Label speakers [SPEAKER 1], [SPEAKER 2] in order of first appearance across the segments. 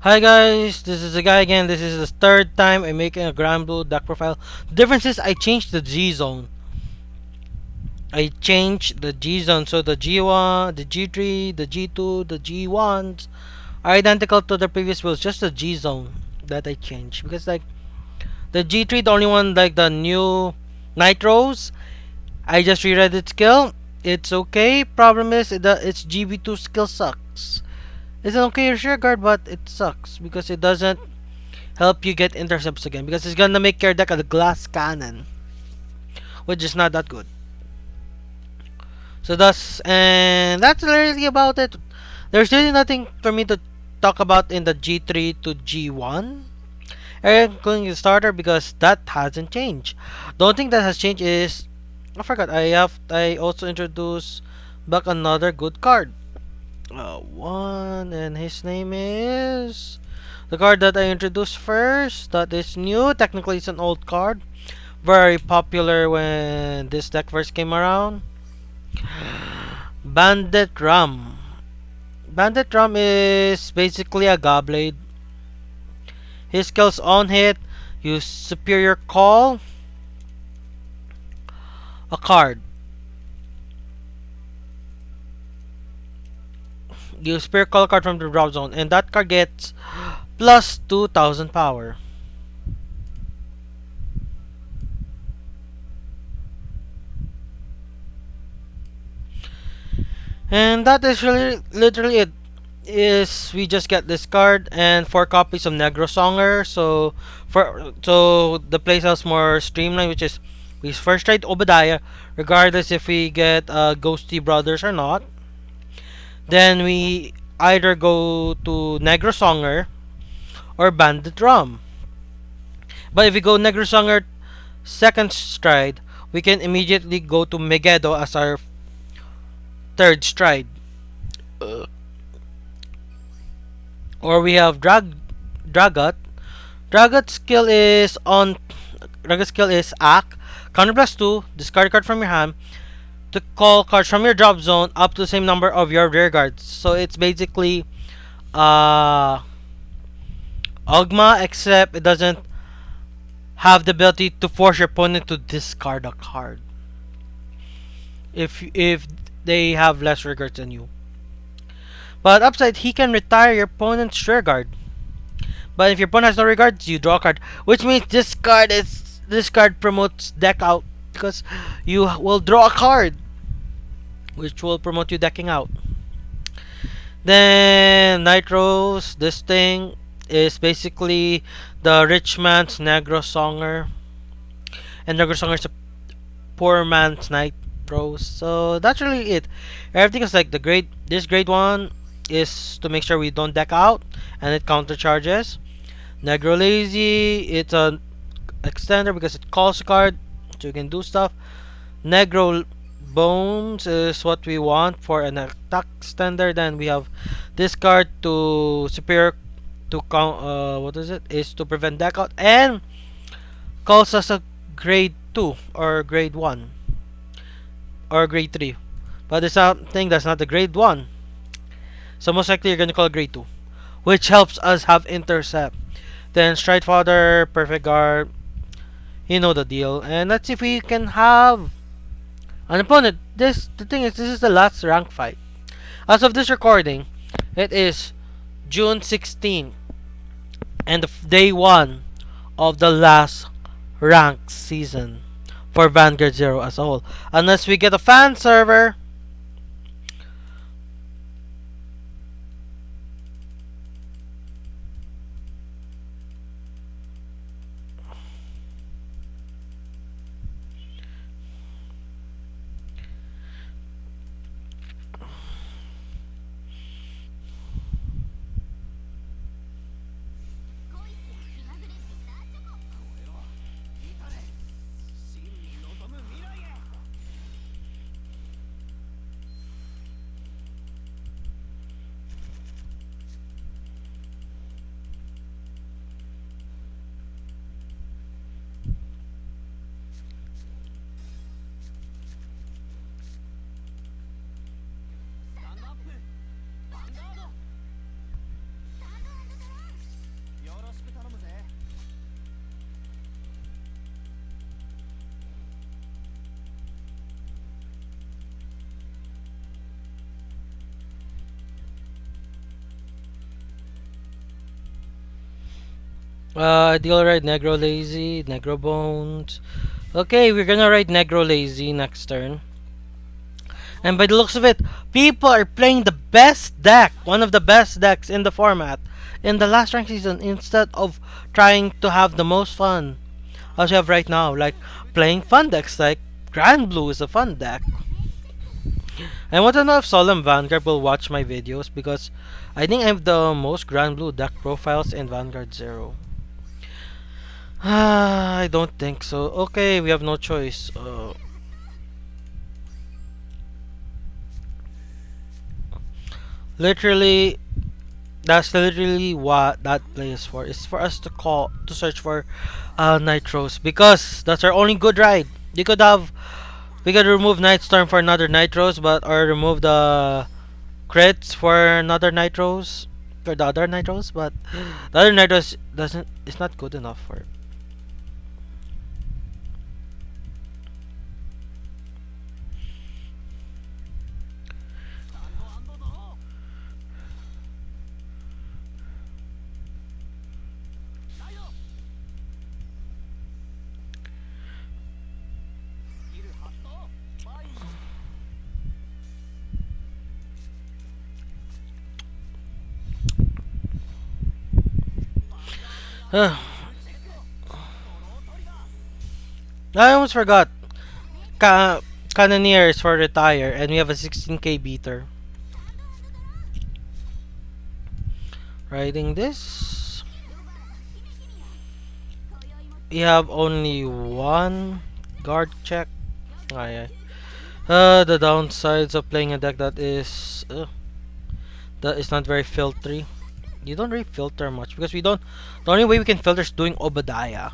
[SPEAKER 1] Hi guys, this is the guy again. This is the third time I'm making a Grand Blue deck profile. The difference is I changed the G zone. I changed the G zone, so the G1, the G3, the G2, the G1s are identical to the previous builds. Just the G zone that I changed because like the G3, the only one like the new Nightrose. I just reread its skill. It's okay. Problem is its GB2 skill sucks. It's an okay rear guard, but it sucks because it doesn't help you get intercepts again because it's gonna make your deck a glass cannon, which is not that good. So that's really about it. There's really nothing for me to talk about in the G3 to G1, including the starter because that hasn't changed. The only thing that has changed is I forgot. I also introduced back another good card. One and his name is the card that I introduced first. That is new. Technically, it's an old card. Very popular when this deck first came around. Bandit Ram. Bandit Ram is basically a Gobblade. His skills on hit, you superior call a card. You superior call a card from the drop zone, and that card gets plus 2000 power. And that is really literally it. Is we just get this card and 4 copies of Negro Songer. So the playstyle's more streamlined, which is we first trade Obadiah, regardless if we get Ghosty Brothers or not. Then we either go to Negro Songer or Bandit Rum. But if we go Negro Songer second stride, we can immediately go to Megiddo as our third stride. Or we have Dragot. Dragot skill is Act. Counter plus 2, discard a card from your hand to call cards from your drop zone up to the same number of your rear guards. So it's basically uh Ogma, except it doesn't have the ability to force your opponent to discard a card if they have less rear guards than you. But upside, he can retire your opponent's rear guard. But if your opponent has no regards, you draw a card, which means this card promotes deck out because you will draw a card, which will promote you decking out. Then Nightrose, this thing is basically the rich man's Negro Songer, and Negro Songer is a poor man's Nightrose. So that's really it. Everything is like the grade. This grade one is to make sure we don't deck out, and it counter charges. Negro Lazy, it's an extender because it calls a card, so you can do stuff. Negro Bones is what we want for an attack extender. Then we have this card to superior to count. What is it? Is to prevent deck out and calls us a grade 2 or grade 1 or grade 3. But it's something that's not the grade 1. So most likely you're gonna call grade 2, which helps us have intercept. Then Stride Father, Perfect Guard, you know the deal. And let's see if we can have an opponent. The thing is, this is the last rank fight. As of this recording, it is June 16th and day 1 of the last rank season for Vanguard Zero as a whole. Unless we get a fan server. Ideal ride Negro Lazy, Negro Bones. Okay, we're gonna ride Negro Lazy next turn. And by the looks of it, people are playing the best deck, one of the best decks in the format, in the last rank season instead of trying to have the most fun as we have right now, like playing fun decks like Grand Blue is a fun deck. I want to know if Solemn Vanguard will watch my videos because I think I have the most Grand Blue deck profiles in Vanguard Zero. I don't think so. Okay, we have no choice. Literally, that's literally what that play is for. It's for us to call to search for Nightrose because that's our only good ride. You could have we could remove Nightstorm for another Nightrose, but or remove the crits for another Nightrose for the other Nightrose, but the other Nightrose doesn't. It's not good enough for it. I almost forgot. Ca- Cannoneer is for retire, and we have a 16k beater. Riding this, we have only one guard check. Aye, aye. The downsides of playing a deck that is not very filtery. You don't really filter much because we don't. The only way we can filter is doing Obadiah.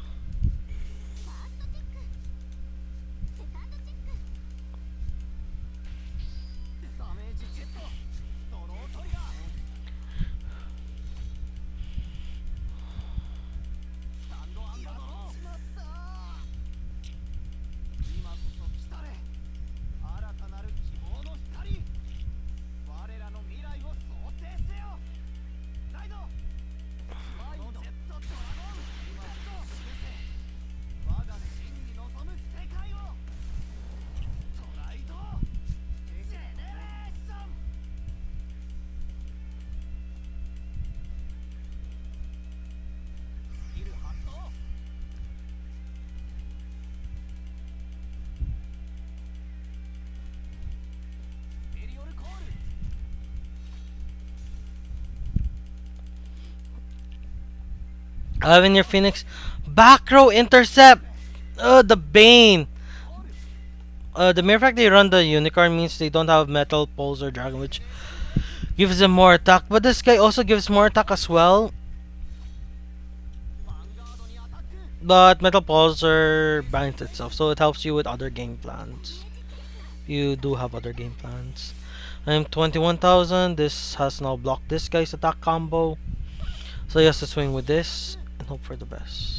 [SPEAKER 1] Avenir Phoenix, back row intercept. The Bane. The mere fact they run the unicorn means they don't have metal pulse or dragon, which gives them more attack. But this guy also gives more attack as well. But metal pulsar binds itself, so it helps you with other game plans. You do have other game plans. I'm 21,000. This has now blocked this guy's attack combo, so he has to swing with this and hope for the best.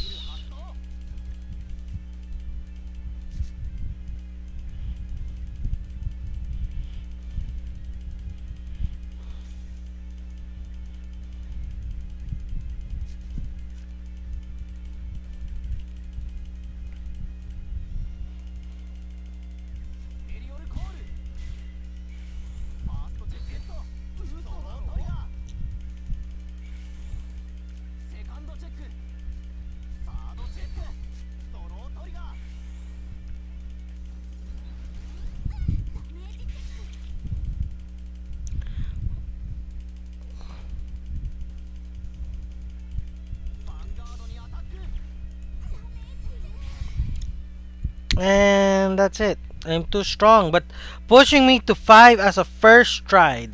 [SPEAKER 1] And that's it. I'm too strong, but pushing me to 5 as a first stride.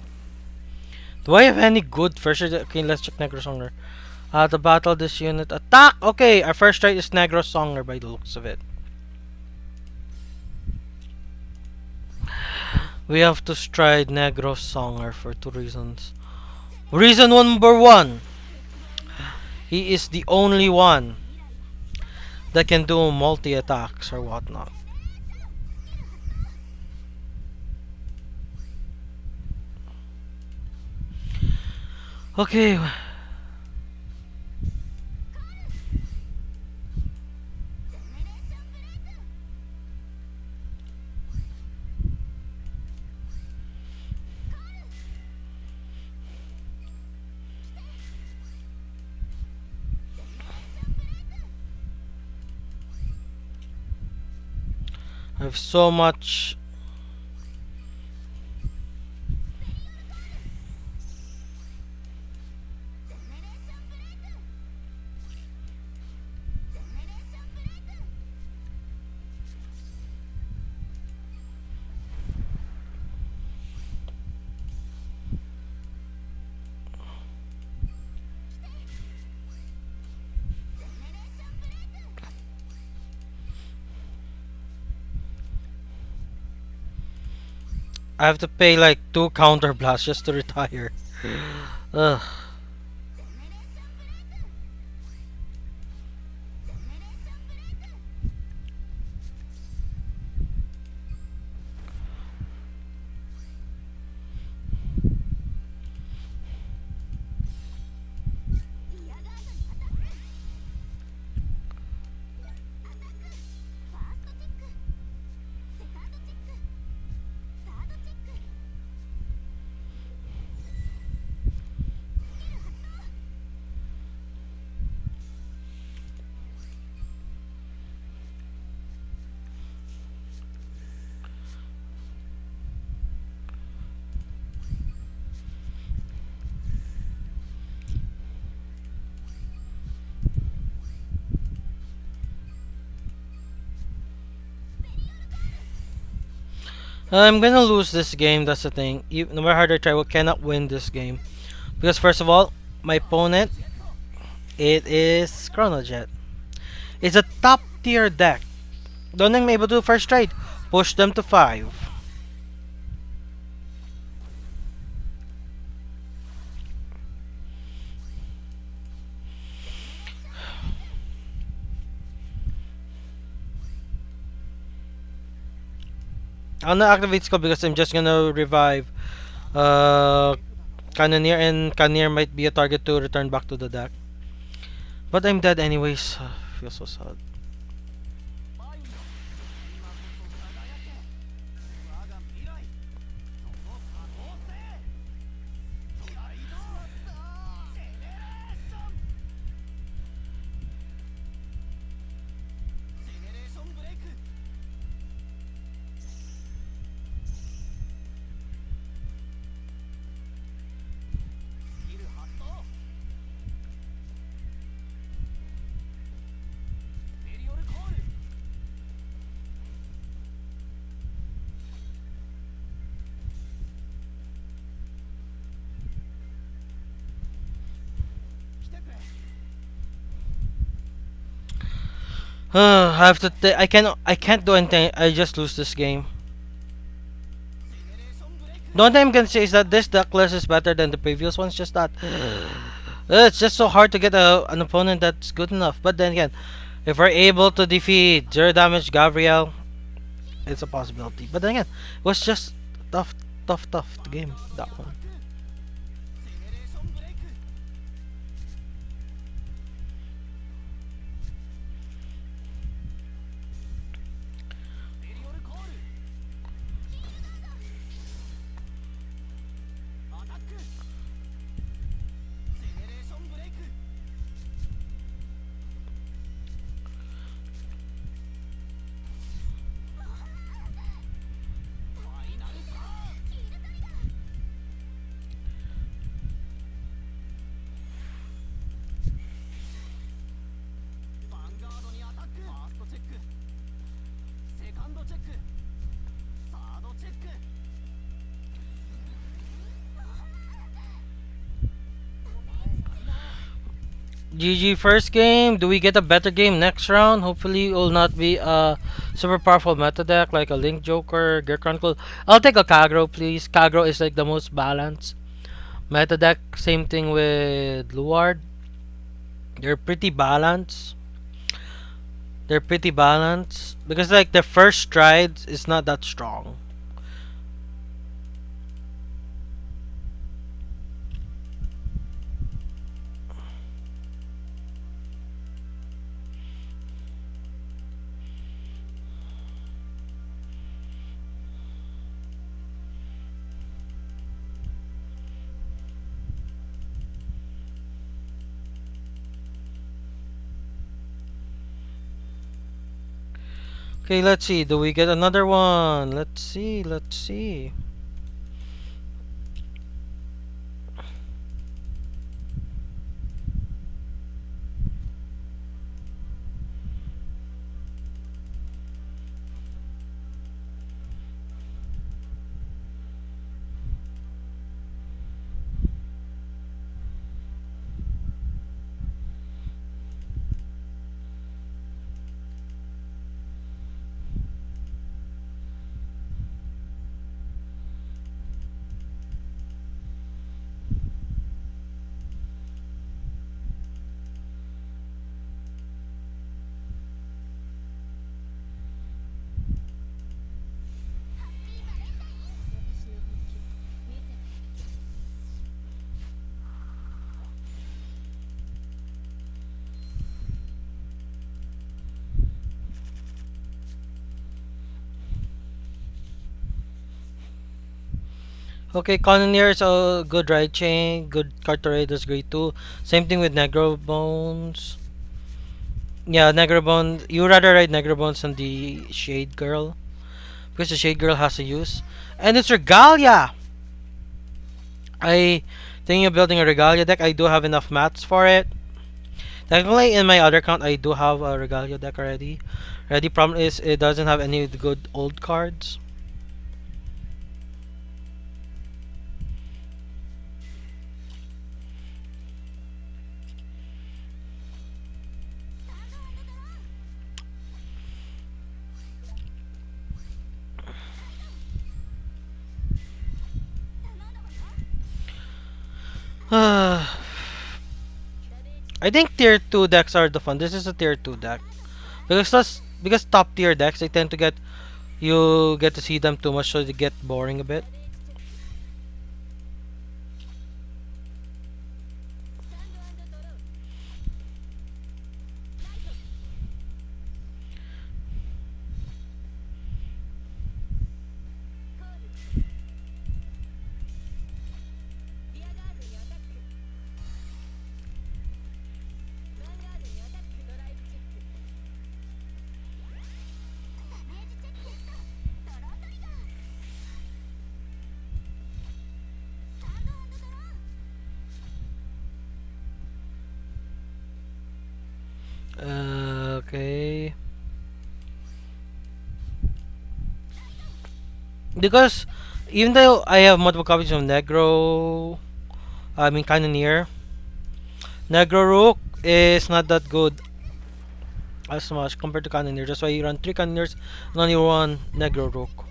[SPEAKER 1] Do I have any good first stride? Okay, let's check Negro Songer. The battle this unit attack. Okay, our first stride is Negro Songer by the looks of it. We have to stride Negro Songer for two reasons. Reason number one, he is the only one that can do multi attacks or whatnot. Okay. have so much. I have to pay like two counter blasts just to retire. Ugh. I'm gonna lose this game. That's the thing. No matter how hard I try, we cannot win this game because first of all, my opponent it is Chronojet. It's a top tier deck. Don't think I'm able to do first trade. Push them to 5. I'm not activate skill because I'm just gonna revive uh Cannoneer, and Cannoneer might be a target to return back to the deck. But I'm dead anyways. Feels so sad. I have to. I can't do anything. I just lose this game. The only thing I'm gonna say is that this deck list is better than the previous ones. Just that it's just so hard to get an opponent that's good enough. But then again, if we're able to defeat zero damage Gabriel, it's a possibility. But then again, it was just tough, tough game, that one. GG first game. Do we get a better game next round? Hopefully, it will not be a super powerful meta deck like a Link Joker, Gear Chronicle. I'll take a Kagro, please. Kagro is like the most balanced meta deck. Same thing with Luard. They're pretty balanced. They're pretty balanced because like the first stride is not that strong. Okay, let's see. Do we get another one? Let's see. Let's see. Okay, Cannoneer is a good ride chain. Good Carteret is great too. Same thing with Negro Bones. Yeah, Negro Bones. You rather ride Negro Bones than the Shade Girl. Because the Shade Girl has a use. And it's Regalia! I thinking of building a Regalia deck. I do have enough mats for it. Technically, in my other account, I do have a Regalia deck already. Already, problem is it doesn't have any good old cards. I think tier 2 decks are the fun. This is a tier 2 deck. Because top tier decks, they tend to get you get to see them too much, so they get boring a bit. Okay. Because even though I have multiple copies of Cannoneer, Negro Rook is not that good as much compared to Cannoneer. That's why you run 3 Cannoneers and only one Negro Rook.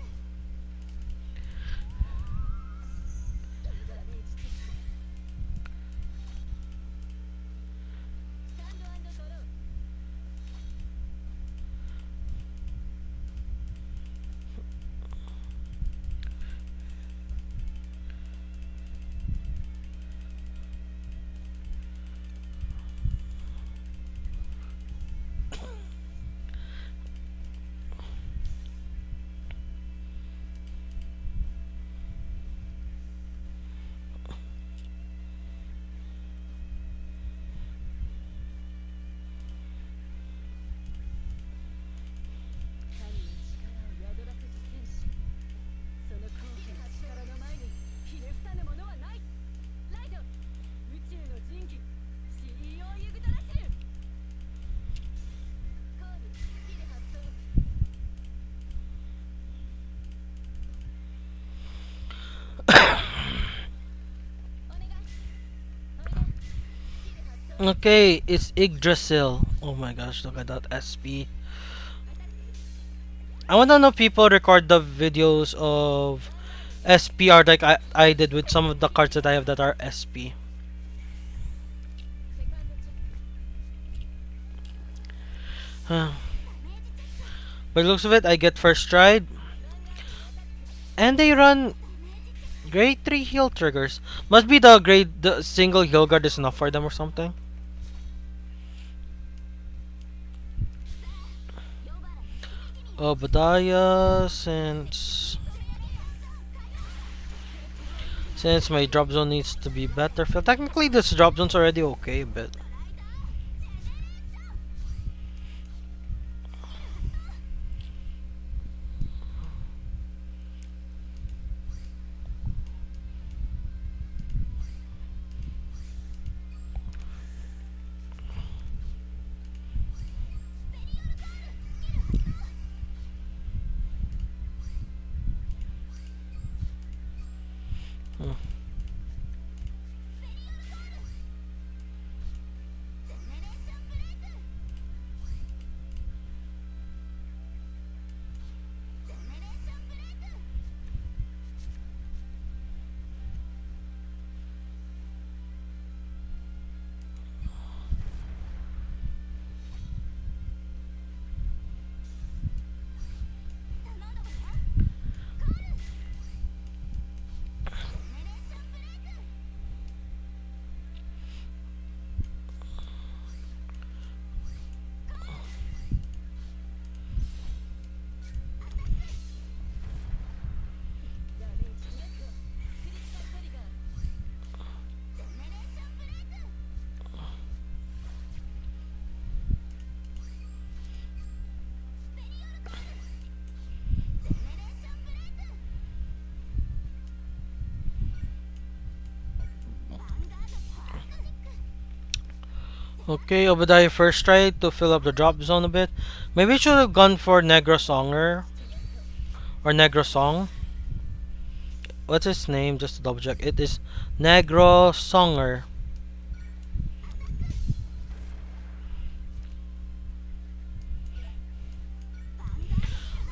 [SPEAKER 1] Okay, it's Yggdrasil. Oh my gosh, look at that SP. I wanna know if people record the videos of SPR like I did with some of the cards that I have that are SP. Huh. By the looks of it, I get first stride. And they run grade 3 heal triggers. Must be the single heal guard is enough for them or something. Obadiah, since my drop zone needs to be better filled. Technically this drop zone's already okay, but Okay, Obadiah first tried to fill up the drop zone a bit. Maybe I should have gone for Negro Songer or Negro Song. What's his name? Just to double check. It is Negro Songer.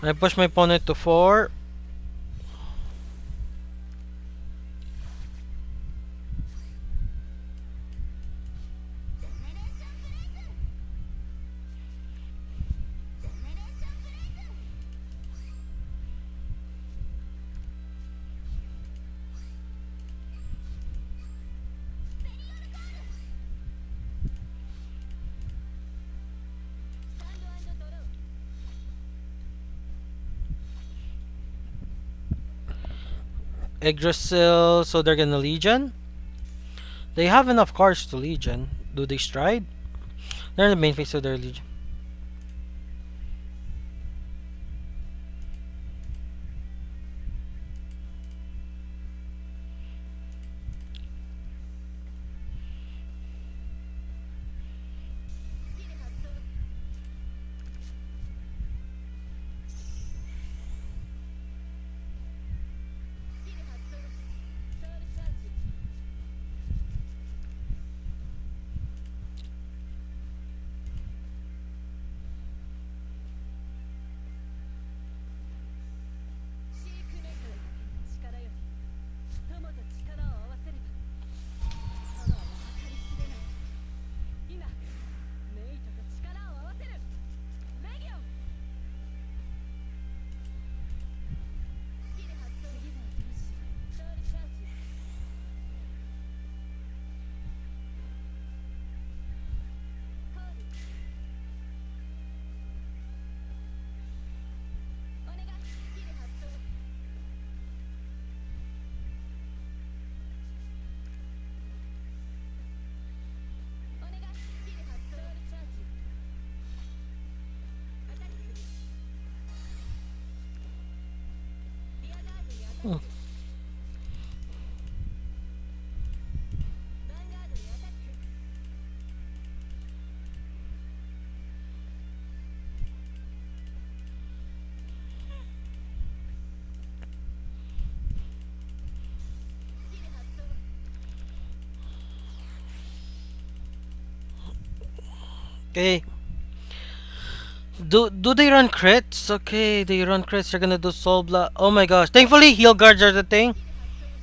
[SPEAKER 1] I push my opponent to 4. Yggdrasil, so they're gonna Legion. They have enough cards to Legion. Do they stride? They're in the main phase of their Legion. Hmm. Okay. Do they run crits? Okay, they run crits. They're gonna do soul blood. Oh my gosh! Thankfully, heal guards are the thing.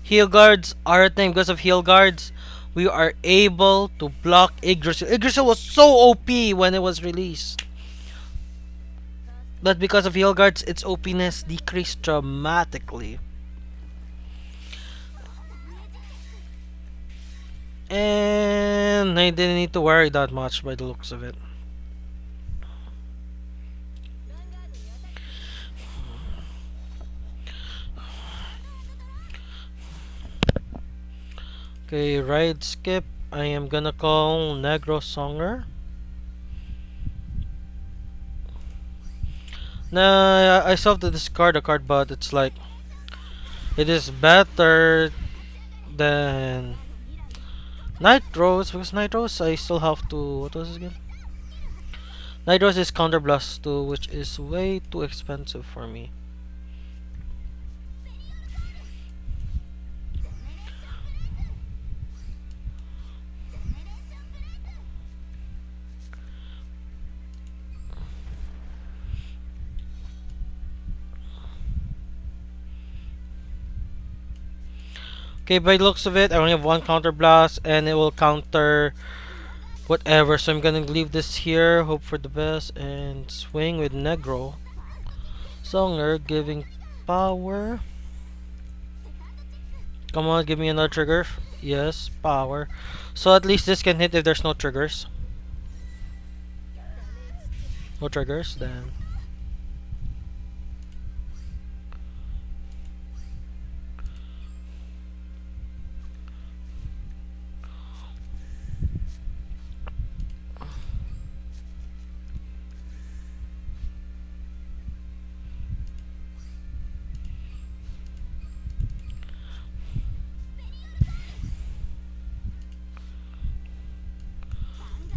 [SPEAKER 1] Heal guards are a thing. Because of heal guards, we are able to block Yggdrasil. Yggdrasil was so OP when it was released, but because of heal guards, its OPness decreased dramatically. And I didn't need to worry that much by the looks of it. Okay, ride skip. I am gonna call Negro Songer. Nah, I still have to discard a card, but it's like it is better than Nightrose because Nightrose I still have to. What was this again? Nightrose is Counter Blast 2, which is way too expensive for me. Okay, by the looks of it, I only have one Counter Blast and it will counter whatever. So I'm gonna leave this here, hope for the best, and swing with Negro Songer, giving power. Come on, give me another trigger. Yes, power. So at least this can hit if there's no triggers. No triggers, then.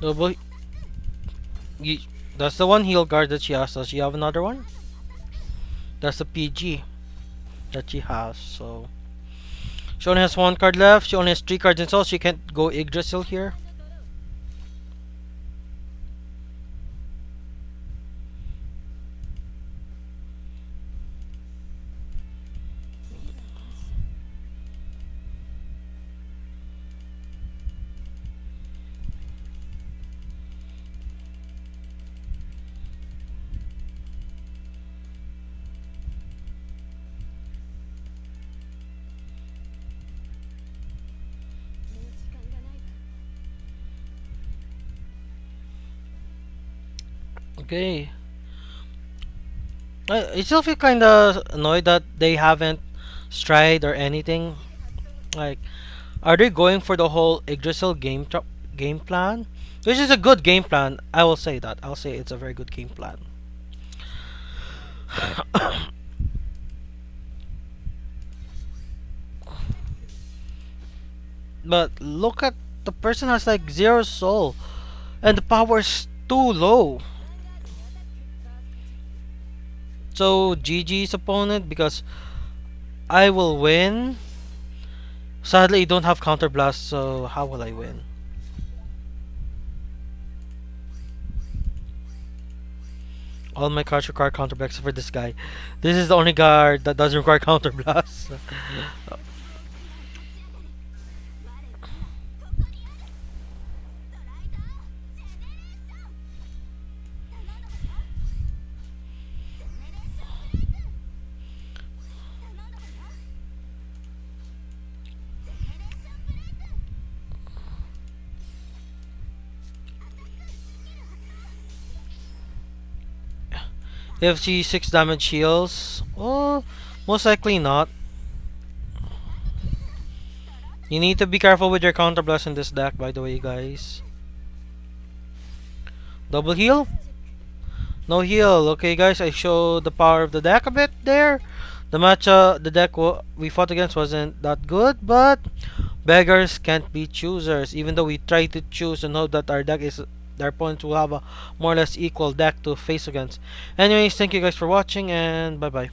[SPEAKER 1] Double. You, that's the one heal guard that she has. Does she have another one? That's the PG that she has. So she only has one card left. She only has three cards in so she can't go Yggdrasil here. Okay. I still feel kind of annoyed that they haven't stride or anything. Like, are they going for the whole Yggdrasil game plan? Which is a good game plan. I will say that. I'll say it's a very good game plan. But look at the person has like zero soul, and the power is too low. So GG's opponent because I will win. Sadly, I don't have counter blast, so how will I win? All my cards require counter blast except for this guy. This is the only guard that doesn't require counter blast. If she 6 damage heals, oh, most likely not. You need to be careful with your counter blast in this deck, by the way, guys. Double heal? No heal. Okay, guys, I showed the power of the deck a bit there. The deck we fought against wasn't that good, but beggars can't be choosers. Even though we try to choose and know that our deck is, our opponents will have a more or less equal deck to face against. Anyways, thank you guys for watching and bye bye.